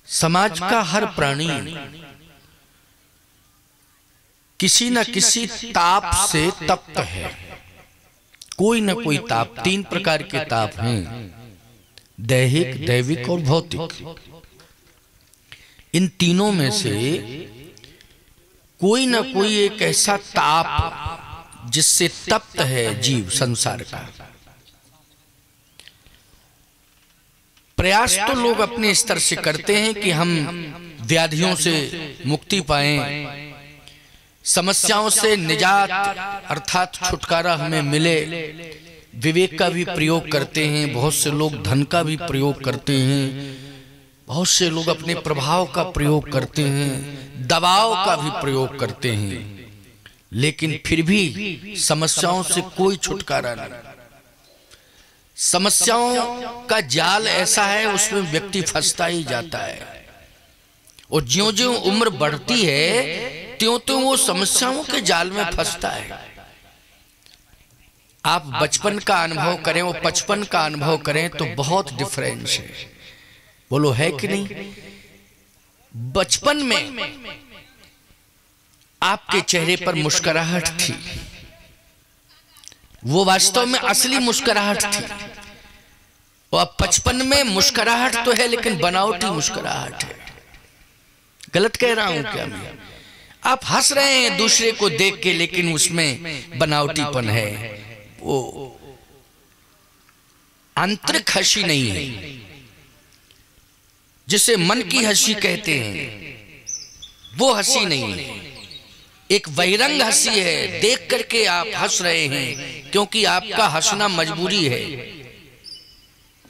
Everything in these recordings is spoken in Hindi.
समाज का हर प्राणी किसी न किसी ताप से तप्त है। कोई न कोई ताप, तीन प्रकार के ताप हैं, दैहिक, दैविक और भौतिक। इन तीनों में से कोई न कोई एक ऐसा ताप जिससे तप्त है जीव संसार का। प्रयास तो लोग अपने स्तर से करते हैं कि हम व्याधियों से मुक्ति पाएं, समस्याओं से निजात अर्थात छुटकारा हमें मिले। विवेक का भी प्रयोग करते हैं, बहुत से लोग धन का भी प्रयोग करते हैं, बहुत से लोग अपने प्रभाव का प्रयोग करते हैं, दबाव का भी प्रयोग करते हैं, लेकिन फिर भी समस्याओं से कोई छुटकारा नहीं। समस्याओं का जाल ऐसा है, उसमें व्यक्ति फंसता ही जाता है और ज्यों-ज्यों उम्र बढ़ती है त्यों-त्यों वो समस्याओं के जाल में फंसता है। आप बचपन का अनुभव करें और बचपन का अनुभव करें तो बहुत डिफरेंस है। बोलो है कि नहीं? बचपन में आपके चेहरे पर मुस्कुराहट थी, वो वास्तव में असली मुस्कुराहट थी। और अब बचपन में मुस्कुराहट तो है लेकिन बनावटी मुस्कुराहट है। गलत कह रहा हूं क्या मैं? आप हंस रहे हैं दूसरे को देख के, लेकिन उसमें बनावटीपन है, वो आंतरिक हंसी नहीं है, जिसे मन की हंसी कहते हैं, वो हंसी नहीं है। एक बहिरंग हंसी है, देख करके आप हंस रहे हैं क्योंकि आपका हंसना मजबूरी है।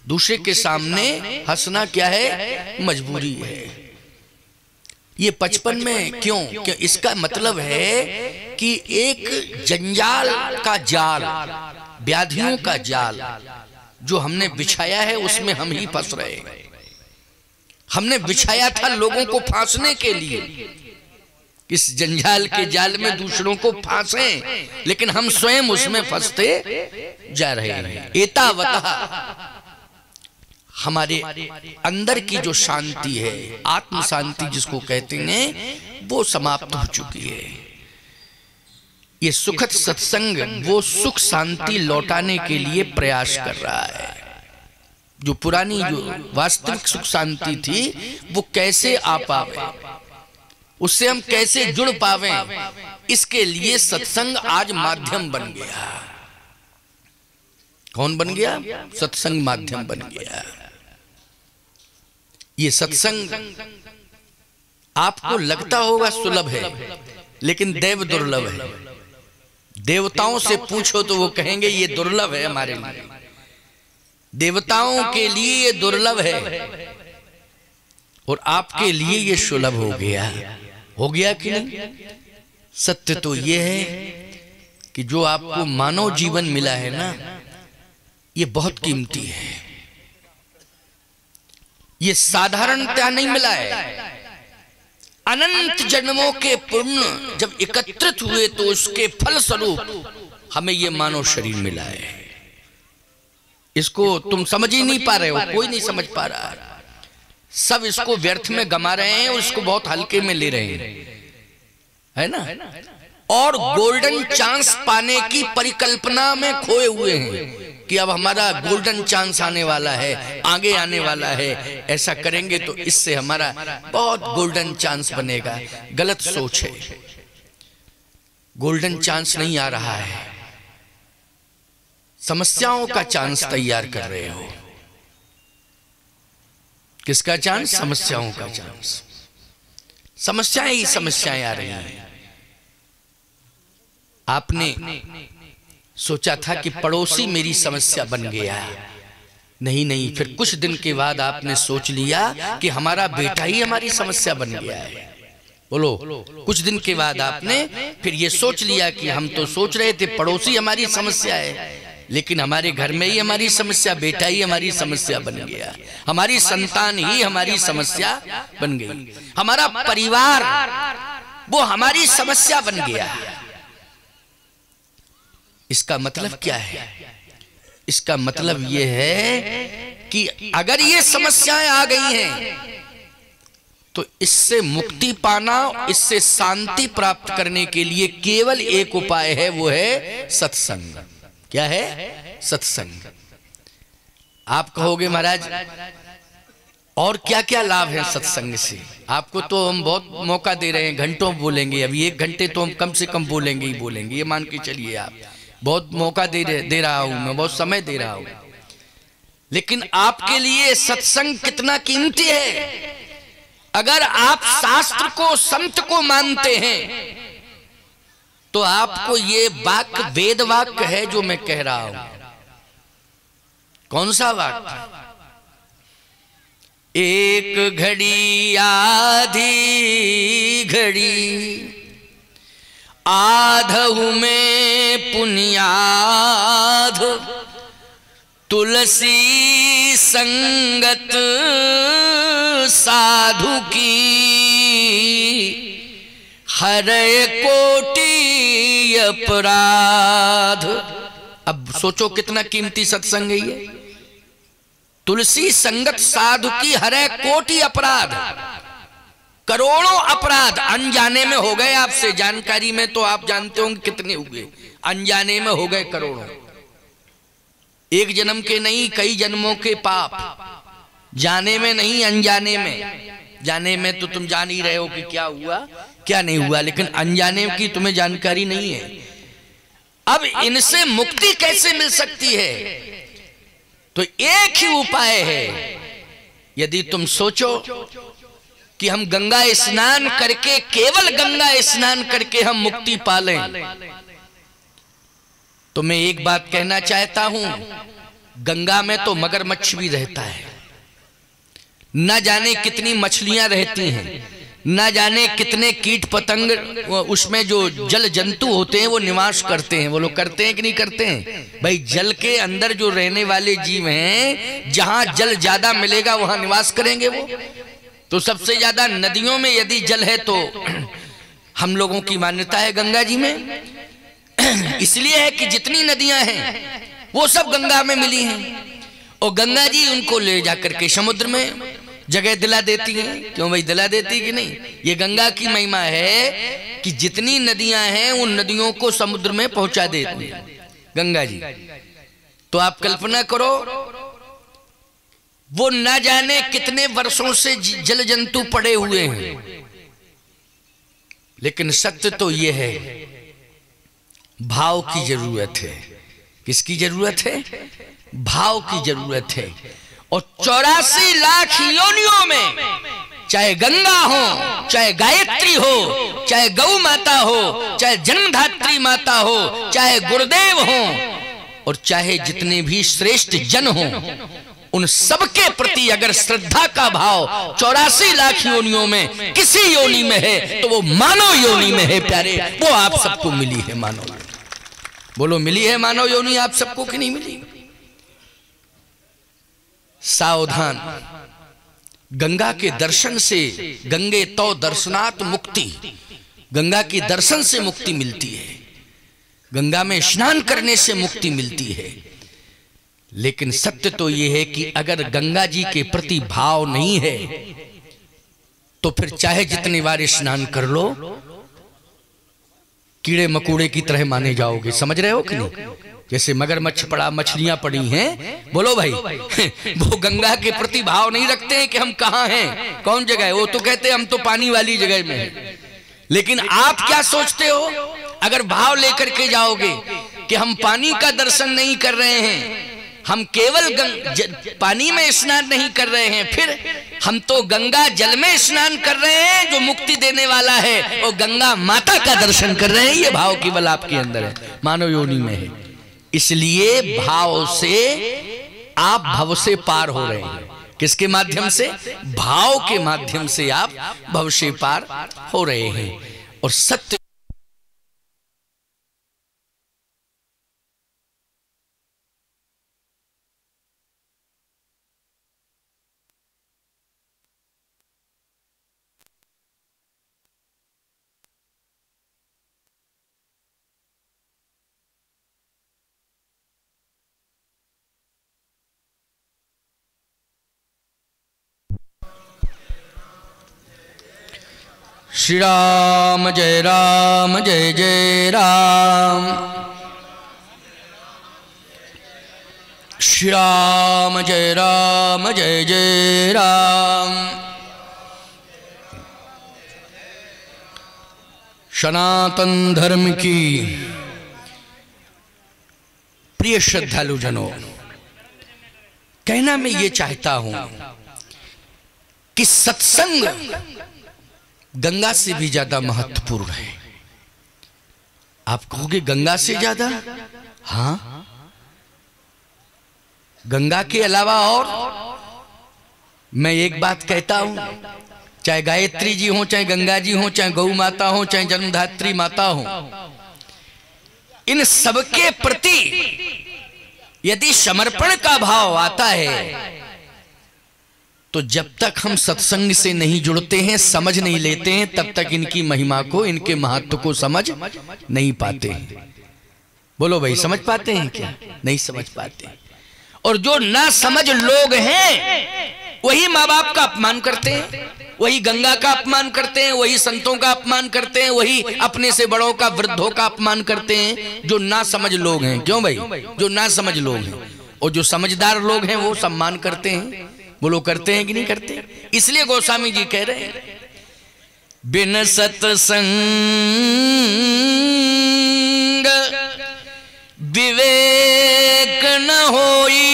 दूसरे के सामने हंसना क्या है? मजबूरी है। ये बचपन में क्यों? इसका मतलब है कि एक जंजाल का जाल, व्याधियों का जाल जो हमने बिछाया है उसमें हम ही फंस रहे हैं। हमने बिछाया था लोगों को फांसने के लिए, इस जंजाल के जाल में दूसरों को फांसें, लेकिन हम स्वयं उसमें फंसते जा रहे हैं। एतावता हमारे अंदर की जो शांति है, आत्म शांति जिसको कहते हैं, वो समाप्त हो चुकी है। ये सुखद सत्संग वो सुख शांति लौटाने के लिए प्रयास कर रहा है। जो पुरानी जो वास्तविक सुख शांति थी वो कैसे आ पावे, उससे हम कैसे जुड़ पावे, इसके लिए सत्संग आज माध्यम बन गया। कौन बन गया? सत्संग माध्यम बन गया। ये सत्संग आपको लगता होगा सुलभ है, लेकिन देव दुर्लभ है। देवताओं से पूछो तो वो कहेंगे ये दुर्लभ है हमारे लिए। देवताओं के लिए ये दुर्लभ है और आपके लिए ये सुलभ हो गया। हो गया कि नहीं? सत्य तो ये है कि जो आपको मानव जीवन मिला है ना, ये बहुत कीमती है। ये साधारणतः नहीं मिला है। अनंत जन्मों के पुण्य जब एकत्रित हुए तो उसके फल स्वरूप हमें ये मानव शरीर मिला है। इसको तुम समझ ही नहीं पा रहे हो, कोई नहीं समझ पा रहा। सब इसको व्यर्थ में गमा रहे हैं और इसको बहुत हल्के में ले रहे हैं, है ना? और गोल्डन चांस पाने की परिकल्पना में खोए हुए हैं कि अब हमारा गोल्डन चांस आने वाला है, आगे आने वाला है, ऐसा करेंगे तो इससे हमारा बहुत गोल्डन चांस बनेगा। गलत सोच है। गोल्डन चांस नहीं आ रहा है, समस्याओं का चांस तैयार कर रहे हो। किसका चांस? समस्याओं का चांस। समस्याएं ही समस्याएं आ रही हैं। आपने सोचा था कि पड़ोसी मेरी समस्या बन गया, नहीं नहीं, फिर कुछ दिन के बाद आपने सोच लिया कि हमारा बेटा ही हमारी समस्या बन गया है। बोलो, कुछ दिन के बाद आपने फिर ये सोच लिया कि हम तो सोच रहे थे पड़ोसी हमारी समस्या है, लेकिन हमारे घर में ही हमारी समस्या, बेटा ही हमारी समस्या बन गया, हमारी संतान ही हमारी समस्या बन गई, हमारा परिवार वो हमारी समस्या बन गया। इसका मतलब क्या है? इसका मतलब यह है कि अगर ये समस्याएं आ गई हैं तो इससे मुक्ति पाना, इससे शांति प्राप्त करने के लिए केवल एक उपाय है, वो है सत्संग। क्या है? सत्संग। आप कहोगे महाराज और क्या क्या लाभ है सत्संग से? आपको तो हम बहुत मौका दे रहे हैं, घंटों बोलेंगे, अभी 1 घंटे तो हम कम से कम बोलेंगे ही बोलेंगे, ये मान के चलिए। आप बहुत मौका दे रहा हूं मैं, बहुत समय दे रहा हूं, लेकिन आपके लिए सत्संग कितना कीमती है। अगर आप शास्त्र को, संत को मानते हैं तो आपको ये वाक्य वेद वाक्य है जो मैं कह रहा हूं। कौन सा वाक्य? एक घड़ी आधी घड़ी आधहु में पुण्याध, तुलसी संगत साधु की हरे कोटि अपराध। अब सोचो कितना कीमती सत्संग है ये। तुलसी संगत साधु की हरे कोटि अपराध, करोड़ों अपराध अनजाने में हो गए आपसे। जानकारी में तो आप जानते होंगे कितने हुए, अनजाने में हो गए करोड़ों। एक जन्म के नहीं, कई जन्मों के पाप। जाने में नहीं, अनजाने में। जाने में तो तुम जान ही रहे हो कि क्या हुआ क्या नहीं हुआ, लेकिन अनजाने की तुम्हें जानकारी नहीं है। अब इनसे मुक्ति कैसे मिल सकती है? तो एक ही उपाय है। यदि तुम सोचो कि हम गंगा स्नान करके, केवल गंगा स्नान करके हम मुक्ति पालें, तो मैं एक बात कहना चाहता हूं, गंगा में तो मगरमच्छ भी रहता है, न जाने कितनी मछलियां रहती हैं, न जाने कितने कीट पतंग उसमें जो जल जंतु होते हैं वो निवास करते हैं। वो लोग करते हैं कि नहीं करते हैं? भाई जल के अंदर जो रहने वाले जीव हैं, जहां जल ज्यादा मिलेगा वहां निवास करेंगे वो। तो सबसे ज्यादा नदियों में यदि जल है तो हम लोगों की मान्यता है गंगा जी में, इसलिए है कि जितनी नदियां हैं वो सब गंगा में मिली हैं, और गंगा जी उनको ले जाकर के समुद्र में जगह दिला देती हैं। क्यों भाई, दिला देती कि नहीं? ये गंगा की महिमा है कि जितनी नदियां हैं उन नदियों को समुद्र में पहुंचा देती है गंगा जी। तो आप कल्पना करो, वो न जाने कितने वर्षों से जल जंतु पड़े हुए हैं, लेकिन सत्य तो ये है, भाव की जरूरत है। किसकी जरूरत है? भाव की जरूरत है। और 84 लाख योनियों में, चाहे गंगा हो, चाहे गायत्री हो, चाहे गौ माता हो, चाहे जन्मधात्री माता हो, चाहे गुरुदेव हो, और चाहे जितने भी श्रेष्ठ जन हो, उन सबके प्रति अगर श्रद्धा का भाव 84 लाख योनियों में किसी योनि में है तो वो मानव योनि में है प्यारे। वो आप सबको मिली है मानव। बोलो, मिली है मानव योनि आप सबको कि नहीं मिली? सावधान, गंगा के दर्शन से, गंगे तो दर्शनात् मुक्ति, गंगा के दर्शन से मुक्ति मिलती है, गंगा में स्नान करने से मुक्ति मिलती है। लेकिन सत्य तो यह है कि अगर गंगा जी के प्रति भाव नहीं है तो फिर चाहे जितनी बार स्नान कर लो, कीड़े मकोड़े की तरह माने जाओगे। समझ रहे हो कि नहीं? जैसे मगरमच्छ पड़ा, मछलियां पड़ी हैं, बोलो भाई वो गंगा के प्रति भाव नहीं रखते हैं कि हम कहाँ हैं, कौन जगह है। वो तो कहते हैं हम तो पानी वाली जगह में हैं। लेकिन आप क्या सोचते हो, अगर भाव लेकर के जाओगे कि हम पानी का दर्शन नहीं कर रहे हैं, हम केवल पानी में स्नान नहीं कर रहे हैं, फिर हम तो गंगा जल में स्नान कर रहे हैं जो मुक्ति देने वाला है, और गंगा माता का दर्शन कर रहे हैं, ये भाव केवल आपके अंदर है, मानव योनि में है। इसलिए भाव से आप भव से पार हो रहे हैं। किसके माध्यम से? भाव के माध्यम से आप भव से पार हो रहे हैं। और सत्य श्री राम जय जय राम, श्री राम जय जय राम। सनातन धर्म की प्रिय श्रद्धालु जनों, कहना मैं ये चाहता हूं कि सत्संग गंगा से भी ज्यादा महत्वपूर्ण है। आप कहोगे गंगा से ज्यादा? हाँ, गंगा के अलावा और मैं एक बात कहता हूं, चाहे गायत्री जी हो, चाहे गंगा जी हो, चाहे गौ माता हो, चाहे जन्मधात्री माता हो, इन सबके प्रति यदि समर्पण का भाव आता है तो जब तक हम सत्संग से नहीं जुड़ते हैं, समझ नहीं लेते हैं, तब तक इनकी महिमा को, इनके महत्व को समझ नहीं पाते हैं। बोलो भाई, समझ पाते हैं क्या? नहीं समझ पाते। और जो ना समझ लोग हैं वही माँ बाप का अपमान करते हैं, वही गंगा का अपमान करते हैं, वही संतों का अपमान करते हैं, वही अपने से बड़ों का, वृद्धों का अपमान करते हैं, जो ना समझ लोग हैं। क्यों भाई? जो ना समझ लोग हैं। और जो समझदार लोग हैं वो सम्मान करते हैं। बोलो, करते हैं कि नहीं करते? इसलिए गोस्वामी जी कह रहे हैं, बिन सत्संग विवेक न होई,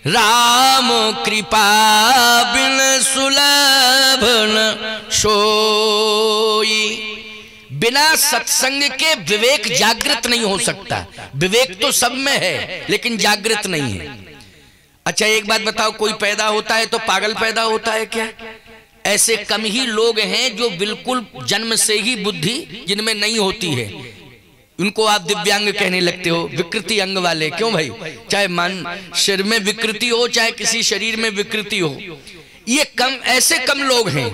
राम कृपा बिन सुलभ न सोई। बिना सत्संग के विवेक जागृत नहीं हो सकता। विवेक तो सब में है लेकिन जागृत नहीं है। अच्छा एक बात बताओ, कोई पैदा होता है तो पागल पैदा होता है क्या? ऐसे कम ही लोग हैं जो बिल्कुल जन्म से ही बुद्धि जिनमें नहीं होती है, उनको आप दिव्यांग कहने लगते हो, विकृति अंग वाले। क्यों भाई? चाहे मन शरीर में विकृति हो, चाहे किसी शरीर में विकृति हो, ये कम, ऐसे कम लोग हैं।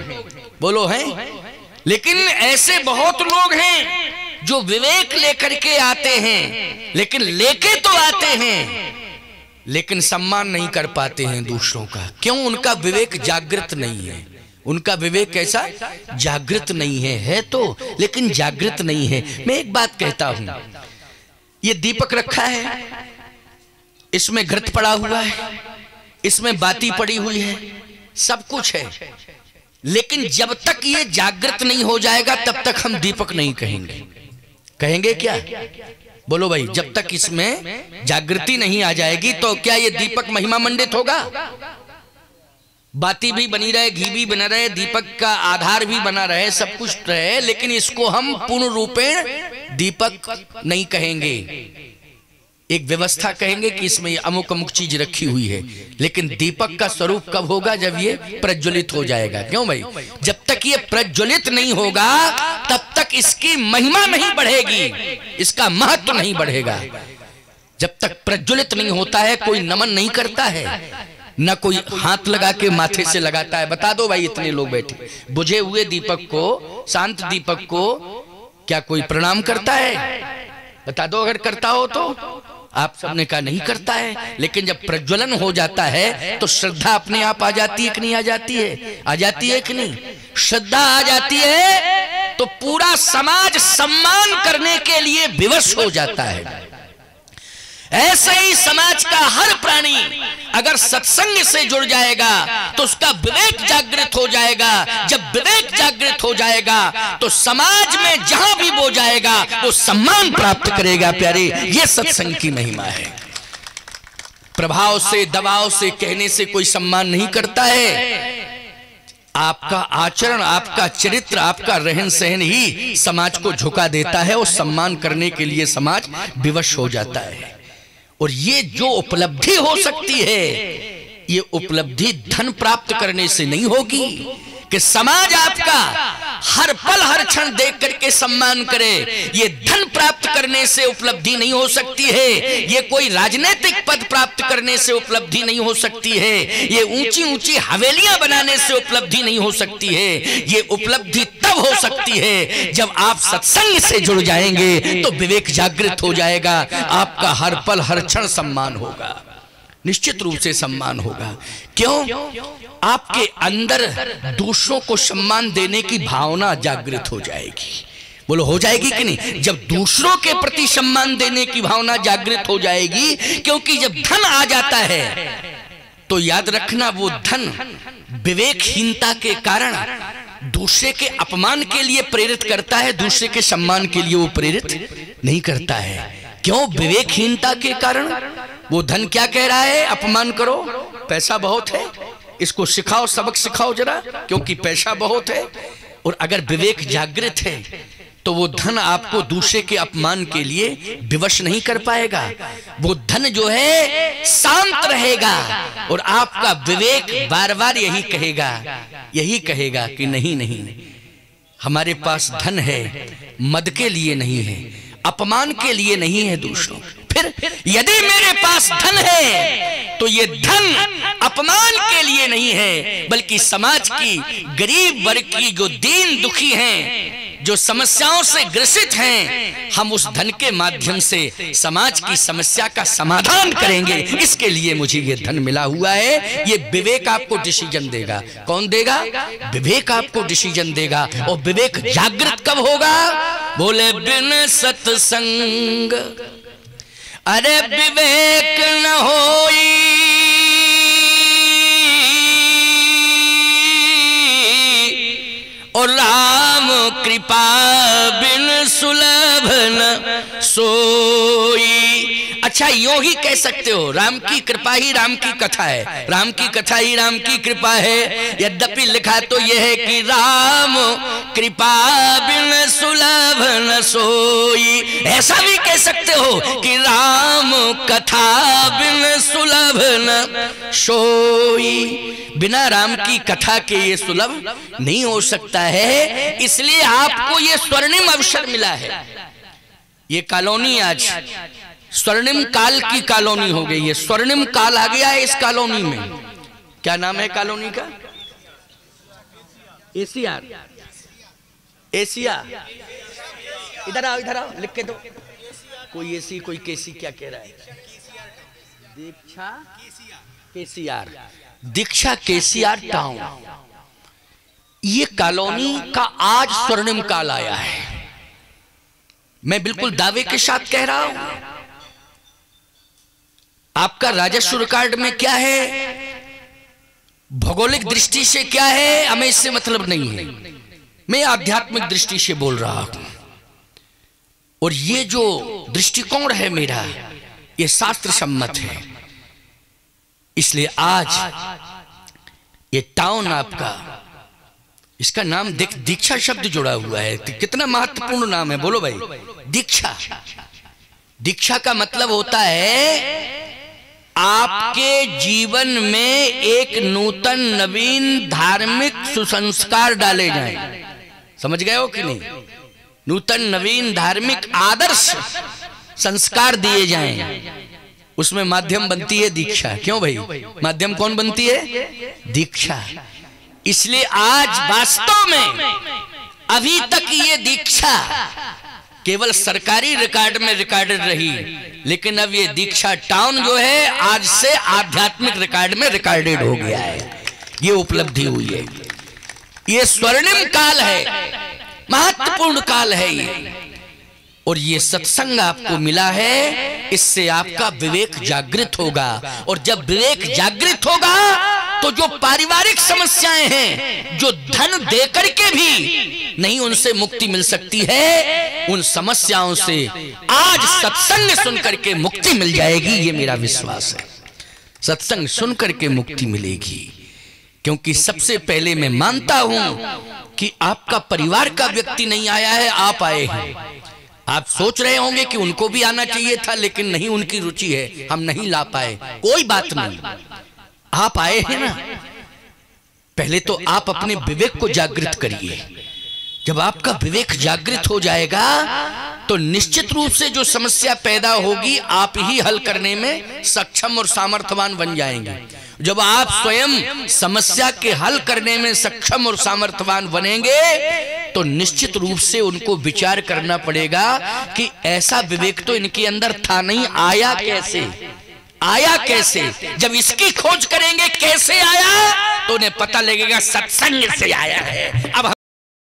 बोलो हैं? लेकिन ऐसे बहुत लोग हैं जो विवेक लेकर के आते हैं, लेकिन लेके तो आते हैं लेकिन सम्मान नहीं कर पाते हैं दूसरों का। क्यों? उनका विवेक जागृत नहीं है। उनका विवेक कैसा? जागृत नहीं है। है तो लेकिन जागृत नहीं है। मैं एक बात कहता हूं, ये दीपक रखा है, इसमें घृत पड़ा हुआ है, इसमें बाती पड़ी हुई है, सब कुछ है, लेकिन जब तक ये जागृत नहीं हो जाएगा तब तक हम दीपक नहीं कहेंगे। कहेंगे क्या? बोलो भाई, जब तक इसमें जागृति नहीं आ जाएगी तो क्या ये दीपक महिमा मंडित होगा? बाती भी बनी रहे, घी भी बना रहे, दीपक का आधार भी बना रहे, सब कुछ रहे, लेकिन इसको हम पूर्ण रूपेण दीपक नहीं कहेंगे। एक व्यवस्था कहेंगे कि इसमें अमुक अमुक चीज रखी हुई है, लेकिन दीपक का स्वरूप कब होगा? जब ये प्रज्वलित हो जाएगा। क्यों भाई? जब तक ये प्रज्वलित नहीं होगा तब तक इसकी महिमा नहीं बढ़ेगी, इसका महत्व नहीं बढ़ेगा। जब तक प्रज्वलित नहीं होता है कोई नमन नहीं करता है, न कोई हाथ लगा के माथे से लगाता है। बता दो भाई, इतने लोग बैठे, बुझे हुए दीपक को, शांत दीपक को क्या कोई प्रणाम करता है? बता दो अगर करता हो तो। आप सबने कहा नहीं करता है। लेकिन जब प्रज्वलन हो जाता है तो श्रद्धा अपने आप आ जाती है कि नहीं आ जाती है? आ जाती है कि नहीं? श्रद्धा आ जाती है तो पूरा समाज सम्मान करने के लिए विवश हो जाता है। ऐसे ही समाज का हर प्राणी अगर सत्संग से जुड़ जाएगा तो उसका विवेक जागृत हो जाएगा। जब विवेक जागृत हो जाएगा तो समाज में जहां भी वो जाएगा वो सम्मान प्राप्त करेगा। प्यारे, ये सत्संग की महिमा है। प्रभाव से, दबाव से, कहने से कोई सम्मान नहीं करता है। आपका आचरण, आपका चरित्र, आपका रहन सहन ही समाज को झुका देता है और सम्मान करने के लिए समाज विवश हो जाता है। और ये जो उपलब्धि हो सकती है, ये उपलब्धि धन प्राप्त करने से नहीं होगी कि समाज आपका हर पल हर क्षण देख करके सम्मान करे। ये धन प्राप्त करने से उपलब्धि नहीं हो सकती है, ये कोई राजनीतिक पद प्राप्त करने से उपलब्धि नहीं हो सकती है, ये ऊंची ऊंची हवेलियां बनाने से उपलब्धि नहीं हो सकती है। ये उपलब्धि तब हो सकती है जब आप सत्संग से जुड़ जाएंगे तो विवेक जागृत हो जाएगा, आपका हर पल हर क्षण सम्मान होगा। निश्चित रूप से सम्मान होगा। क्यों? आपके अंदर दूसरों को सम्मान देने की भावना जागृत हो जाएगी। बोलो हो जाएगी कि नहीं? जब दूसरों के प्रति सम्मान देने की भावना जागृत हो जाएगी, क्योंकि जब धन आ जाता है तो याद रखना वो धन विवेकहीनता के कारण दूसरे के अपमान के लिए प्रेरित करता है, दूसरे के सम्मान के लिए वो प्रेरित नहीं करता है। क्यों? विवेकहीनता के कारण वो धन क्या कह रहा है? अपमान करो, पैसा बहुत है, इसको सिखाओ, सबक सिखाओ जरा, क्योंकि पैसा बहुत है। और अगर विवेक जागृत है तो वो धन आपको दूसरे के अपमान के लिए विवश नहीं कर पाएगा। वो धन जो है शांत रहेगा और आपका विवेक बार बार यही कहेगा कि नहीं नहीं, हमारे पास धन है, मद के लिए नहीं है, अपमान के लिए नहीं है दूसरों। फिर यदि मेरे पास धन है तो ये धन अपमान के लिए नहीं है, बल्कि समाज की गरीब वर्ग की जो दीन दुखी हैं, जो समस्याओं से ग्रसित हैं, हम उस धन के माध्यम से समाज की समस्या का समाधान करेंगे। इसके लिए मुझे ये धन मिला हुआ है। ये विवेक आपको डिसीजन देगा। कौन देगा? विवेक आपको डिसीजन देगा। और विवेक जागृत कब होगा? बोले बिन सत्संग अरे विवेक न होई, और राम कृपा बिन सुलभ न सोई। अच्छा, यूं ही कह सकते हो, राम की कृपा ही राम की कथा है, राम की कथा ही राम की कृपा है। यद्यपि लिखा तो यह है कि राम कृपा बिन सुलभ न सोई। ऐसा भी कह सकते हो कि राम कथा बिन सुलभ न सोई। बिना राम की कथा के ये सुलभ नहीं हो सकता है, इसलिए आपको ये स्वर्णिम अवसर मिला है। ये कॉलोनी आज स्वर्णिम काल की कॉलोनी हो गई है। स्वर्णिम काल आ गया है इस कॉलोनी में। क्या नाम है कॉलोनी का? एशिया। एशिया। इधर आओ, इधर आओ, लिख के दो। कोई एसी कोई केसी, क्या कह रहा है? दीक्षा केसीआर, दीक्षा केसीआर टाउन। ये कॉलोनी का आज स्वर्णिम काल आया है। मैं बिल्कुल दावे के साथ कह रहा हूं। आपका राजस्व रिकॉर्ड में क्या है, भौगोलिक दृष्टि से क्या है, हमें इससे मतलब नहीं है। मैं आध्यात्मिक दृष्टि से बोल रहा हूं। और ये जो दृष्टिकोण है मेरा, ये शास्त्र सम्मत है। इसलिए आज ये टाउन आपका, इसका नाम दीक्षा शब्द जुड़ा हुआ है। कितना महत्वपूर्ण नाम है, बोलो भाई। दीक्षा। दीक्षा का मतलब होता है आपके जीवन में एक नूतन नवीन धार्मिक सुसंस्कार डाले जाएं। समझ गए हो कि नहीं? नूतन नवीन धार्मिक आदर्श संस्कार दिए जाएं, उसमें माध्यम बनती है दीक्षा। क्यों भाई? माध्यम कौन बनती है? दीक्षा। इसलिए आज वास्तव में अभी तक ये दीक्षा केवल सरकारी रिकॉर्ड में रिकॉर्डेड रही, लेकिन अब ये दीक्षा टाउन जो है आज से आध्यात्मिक रिकॉर्ड में रिकॉर्डेड हो गया है। ये उपलब्धि हुई है। ये स्वर्णिम काल है, महत्वपूर्ण काल है ये। और ये सत्संग आपको मिला है, इससे आपका विवेक जागृत होगा। और जब विवेक जागृत होगा तो जो पारिवारिक समस्याएं हैं, जो धन देकर के भी नहीं उनसे मुक्ति मिल सकती है, उन समस्याओं से आज सत्संग सुनकर के मुक्ति मिल जाएगी। ये मेरा विश्वास है। सत्संग सुनकर के मुक्ति मिलेगी। क्योंकि सबसे पहले मैं मानता हूं कि आपका परिवार का व्यक्ति नहीं आया है, आप आए हैं। आप सोच रहे होंगे कि उनको भी आना चाहिए था, लेकिन नहीं, उनकी रुचि है, हम नहीं ला पाए। कोई बात नहीं, आप आए हैं ना। पहले तो आप अपने विवेक को जागृत करिए। जब आपका विवेक जागृत हो जाएगा तो निश्चित रूप से जो समस्या पैदा होगी आप ही हल करने में सक्षम और सामर्थ्यवान बन जाएंगे। जब आप स्वयं समस्या के हल करने में सक्षम और सामर्थ्यवान बनेंगे तो निश्चित रूप से उनको विचार करना पड़ेगा कि ऐसा विवेक तो इनके अंदर था नहीं, आया कैसे। आया कैसे? जब इसकी खोज करेंगे कैसे आया तो उन्हें पता लगेगा सत्संग से आया है। अब